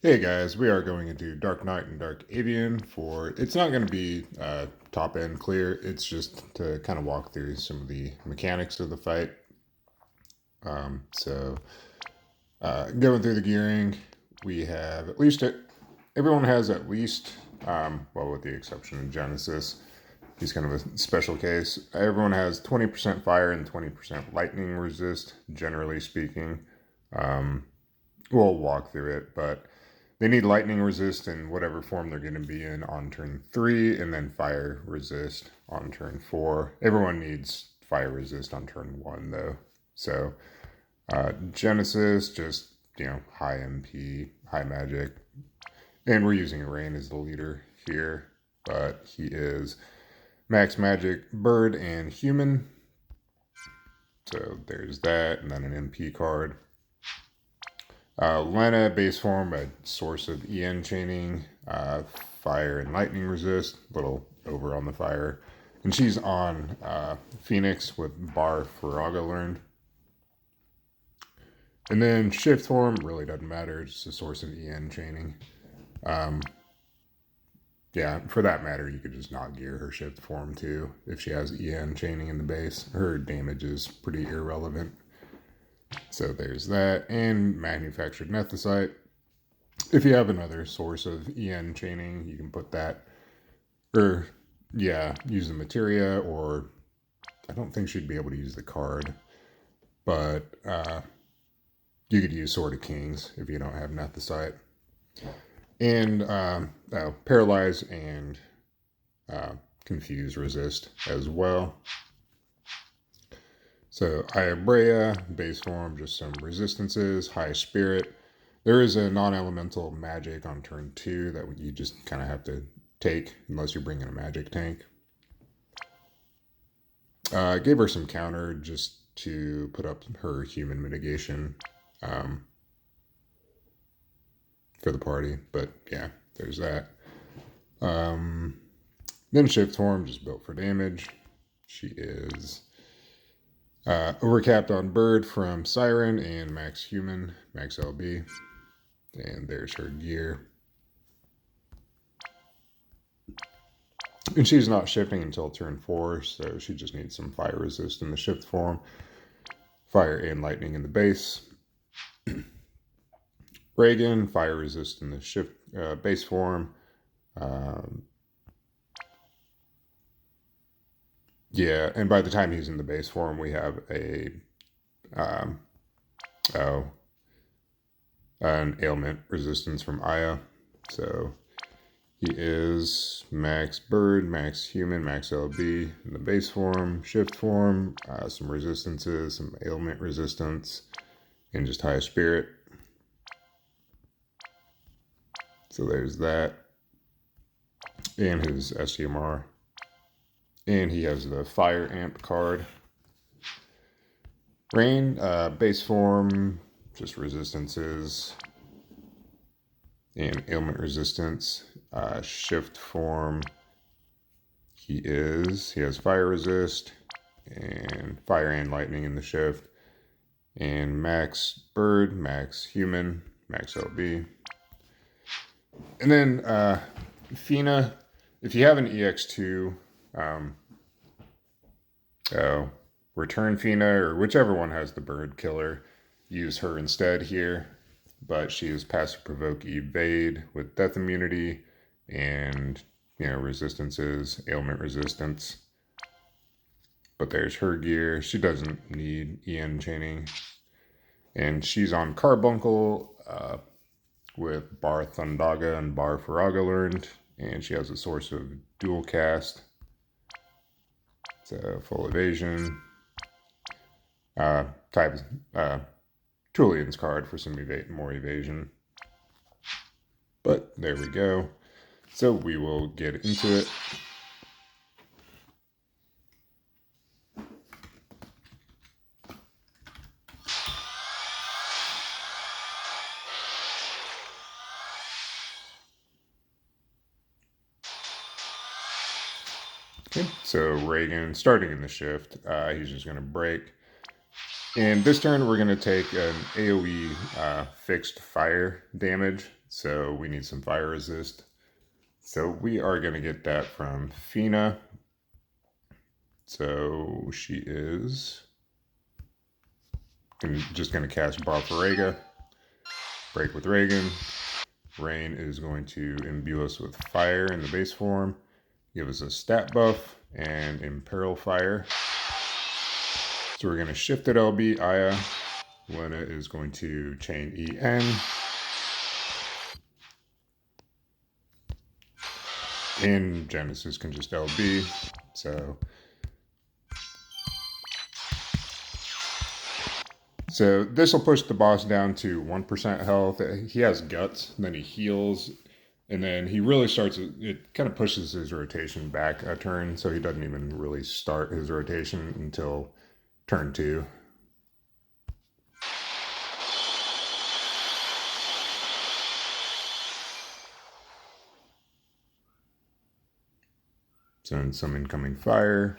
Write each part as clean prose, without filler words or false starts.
Hey guys, we are going into Dark Knight and Dark Avian for, it's not going to be top end clear, it's just to kind of walk through some of the mechanics of the fight. Going through the gearing, we have at least, everyone has at least, well, with the exception of Genesis, he's kind of a special case. Everyone has 20% fire and 20% lightning resist, generally speaking. Um, we'll walk through it, but they need lightning resist in whatever form they're going to be in on turn 3, and then fire resist on turn 4. Everyone needs fire resist on turn 1, though. So, Genesis, just, high MP, high magic. And we're using Rain as the leader here, but he is max magic, bird, and human. So there's that, and then an MP card. Lena, base form, a source of EN chaining, fire and lightning resist, little over on the fire. And she's on Phoenix with Bar Faraga learned. And then shift form really doesn't matter, it's a source of EN chaining. Yeah, for that matter, you could just not gear her shift form too. If she has EN chaining in the base, her damage is pretty irrelevant. So there's that. And manufactured nethicite. If you have another source of EN chaining, you can put that, or use the materia, or I don't think she'd be able to use the card, but you could use Sword of Kings if you don't have nethicite. And paralyze and confuse resist as well. So Iabrea, base form, just some resistances, high spirit. There is a non-elemental magic on turn 2 that you just kind of have to take unless you're bringing a magic tank. Gave her some counter just to put up her human mitigation for the party, but yeah, there's that. Then shift form, just built for damage. She is overcapped on bird from Siren and max human, max LB. And there's her gear. And she's not shifting until turn 4, so she just needs some fire resist in the shift form. Fire and lightning in the base. Reagan, fire resist in the shift base form. Yeah, and by the time he's in the base form, we have an ailment resistance from Aya. So he is max bird, max human, max LB in the base form, shift form, some resistances, some ailment resistance, and just high spirit. So there's that. And his STMR. And he has the Fire Amp card. Rain, base form, just resistances and ailment resistance. Shift form, he has fire resist and fire and lightning in the shift. And max bird, max human, max LB. And then Fina, if you have an EX2, return Fina, or whichever one has the bird killer, use her instead here. But she is passive provoke evade with death immunity and resistances, ailment resistance. But there's her gear. She doesn't need EN chaining. And she's on Carbuncle with Bar Thundaga and Bar Faraga learned. And she has a source of dual cast. It's a full evasion. Type Tulian's card for some more evasion. But there we go. So we will get into it. Okay, so Reagan, starting in the shift, he's just going to break. And this turn, we're going to take an AoE fixed fire damage. So we need some fire resist. So we are going to get that from Fina. So she is just going to cast Bar for Rhaegar. Break with Reagan. Rain is going to imbue us with fire in the base form. Give us a stat buff and Imperil Fire. So we're going to shift it LB Aya. Lena is going to chain EN. And Genesis can just LB. So this will push the boss down to 1% health. He has guts, and then he heals, and then he really starts, it kind of pushes his rotation back a turn, so he doesn't even really start his rotation until turn 2. So some incoming fire.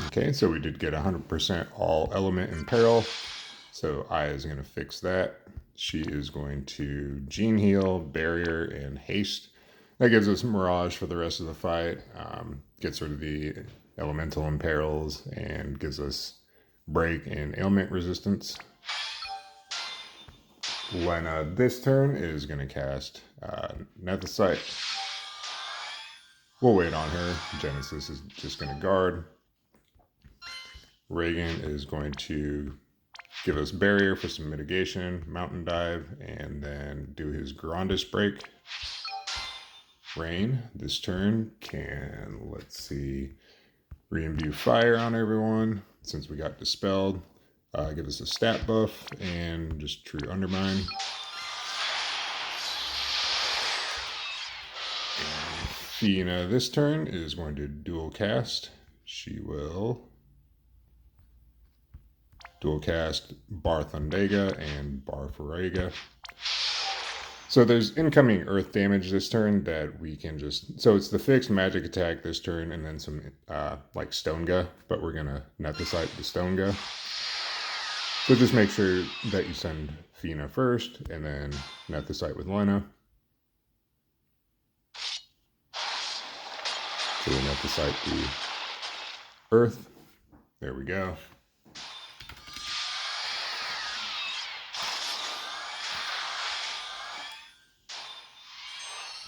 Okay, so we did get 100% all element in peril. So Aya is going to fix that. She is going to Gene Heal, Barrier, and Haste. That gives us Mirage for the rest of the fight. Gets rid of the elemental imperils and gives us break and ailment resistance. Lena this turn is going to cast Nethicite. We'll wait on her. Genesis is just going to guard. Reagan is going to give us barrier for some mitigation, mountain dive, and then do his Grandis break. Rain this turn can, let's see, re-imbue fire on everyone since we got dispelled. Give us a stat buff and just true undermine. And Fina this turn is going to dual cast. She will dual cast Bar Thundega and Bar Farega. So there's incoming earth damage this turn that we can just, so it's the fixed magic attack this turn and then some like Stonega, but we're gonna Nethicite the Stonega. So just make sure that you send Fina first and then Nethicite with Lena. So we Nethicite the earth. There we go.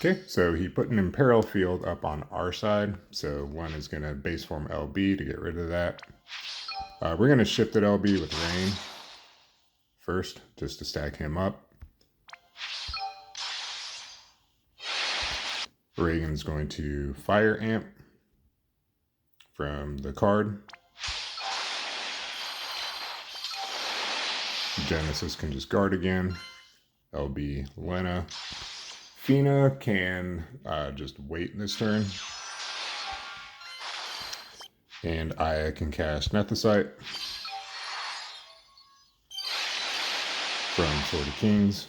Okay, so he put an Imperil field up on our side. So one is going to base form LB to get rid of that. We're going to shift it LB with Rain first, just to stack him up. Reagan's going to Fire Amp from the card. Genesis can just guard again. LB Lena. Fina can just wait this turn. And Aya can cast Nethicite from Sword of Kings.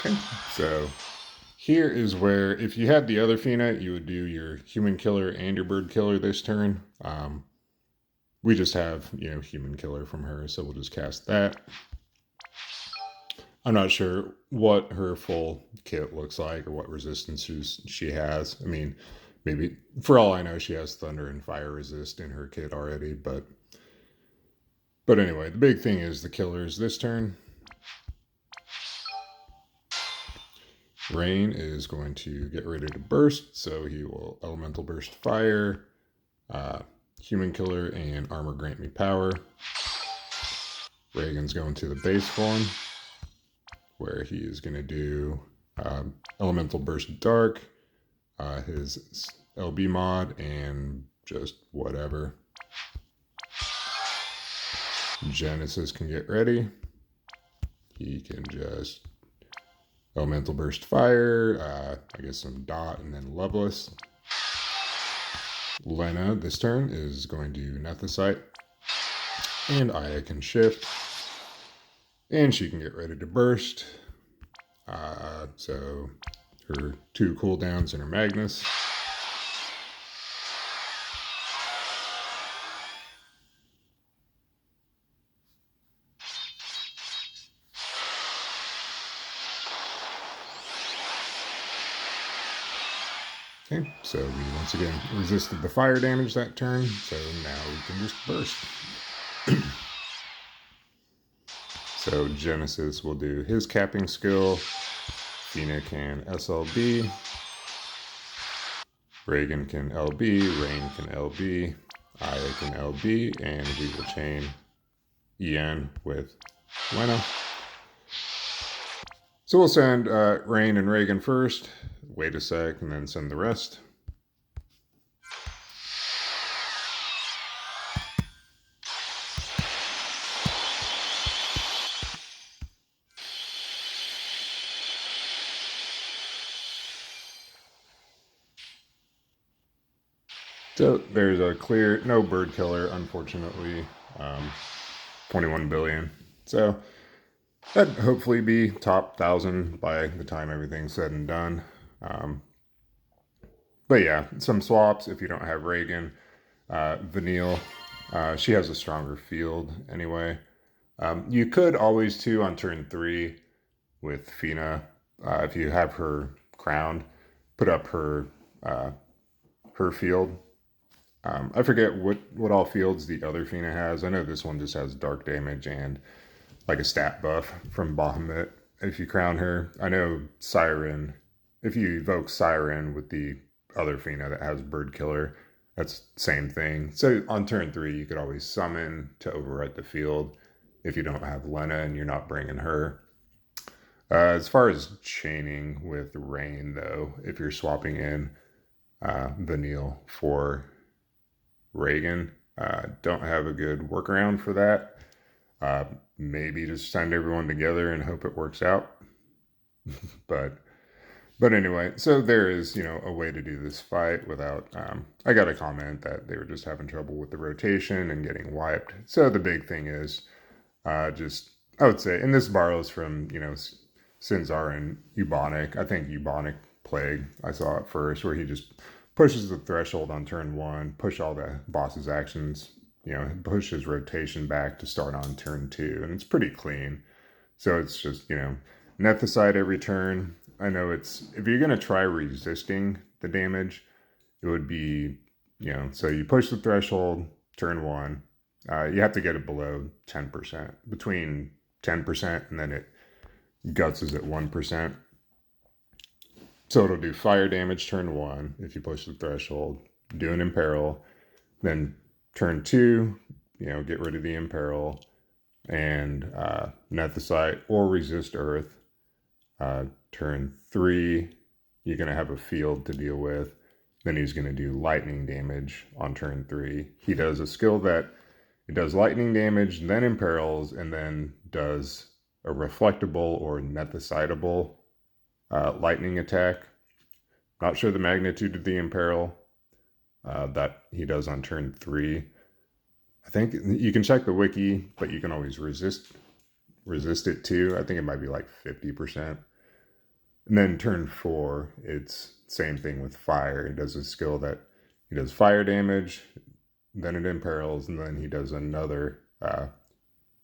Okay, so here is where, if you had the other Fina, you would do your human killer and your bird killer this turn. We just have, human killer from her, so we'll just cast that. I'm not sure what her full kit looks like or what resistances she has. I mean, maybe, for all I know, she has thunder and fire resist in her kit already, but anyway, the big thing is the killers this turn. Rain is going to get ready to burst, so he will elemental burst fire, human killer, and armor grant me power. Reagan's going to the base form, where he is going to do elemental burst dark, his LB mod, and just whatever. Genesis can get ready. he can just Elemental Burst Fire, I guess some Dot, and then Loveless. Lena this turn is going to Nethicite, and Aya can shift, and she can get ready to burst. So her 2 cooldowns and her Magnus. Okay, so we once again resisted the fire damage that turn, so now we can just burst. So Genesis will do his capping skill, Fina can SLB, Reagan can LB, Rain can LB, Aya can LB, and we will chain EN with Lena. So we'll send Rain and Reagan first, wait a sec, and then send the rest. So there's a clear, no bird killer, unfortunately, 21 billion. So that'd hopefully be top 1,000 by the time everything's said and done. But yeah, some swaps if you don't have Reagan. Vanille, she has a stronger field anyway. You could always too on turn 3 with Fina, if you have her crowned, put up her field. I forget what all fields the other Fina has. I know this one just has dark damage and like a stat buff from Bahamut if you crown her. I know Siren, if you evoke Siren with the other Fina that has Bird Killer, that's same thing. So on turn 3, you could always summon to overwrite the field if you don't have Lena and you're not bringing her. As far as chaining with Rain, though, if you're swapping in Vanille for Reagan, don't have a good workaround for that. Maybe just send everyone together and hope it works out. But anyway, so there is, a way to do this fight without, I got a comment that they were just having trouble with the rotation and getting wiped. So the big thing is I would say, and this borrows from, Sinzar and Eubonic. I think Eubonic Plague, I saw it first, where he just pushes the threshold on turn 1, push all the boss's actions, push his rotation back to start on turn 2, and it's pretty clean. So it's just, Nethicite every turn. I know if you're going to try resisting the damage, it would be, so you push the threshold, turn 1, you have to get it below 10%, between 10% and then it gutses at 1%. So it'll do fire damage turn 1 if you push the threshold, do an Imperil, then turn 2, get rid of the Imperil, and Nethicite or resist Earth. Turn 3, you're going to have a field to deal with. Then he's going to do lightning damage on turn 3. He does a skill that it does lightning damage, then imperils, and then does a reflectable or nethicitable lightning attack. Not sure the magnitude of the imperil that he does on turn 3. I think you can check the wiki, but you can always resist it too. I think it might be like 50%. And then turn 4, it's same thing with fire. He does a skill that he does fire damage, then it imperils, and then he does another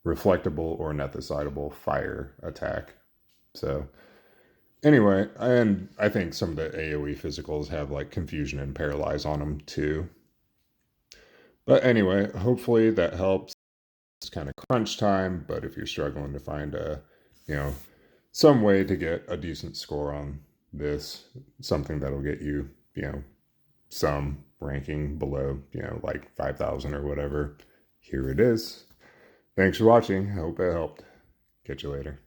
reflectable or nethicitable fire attack. So anyway, and I think some of the AoE physicals have like confusion and paralyze on them too. But anyway, hopefully that helps. It's kind of crunch time, but if you're struggling to find some way to get a decent score on this, something that'll get you, some ranking below, like 5,000 or whatever, here it is. Thanks for watching. I hope it helped. Catch you later.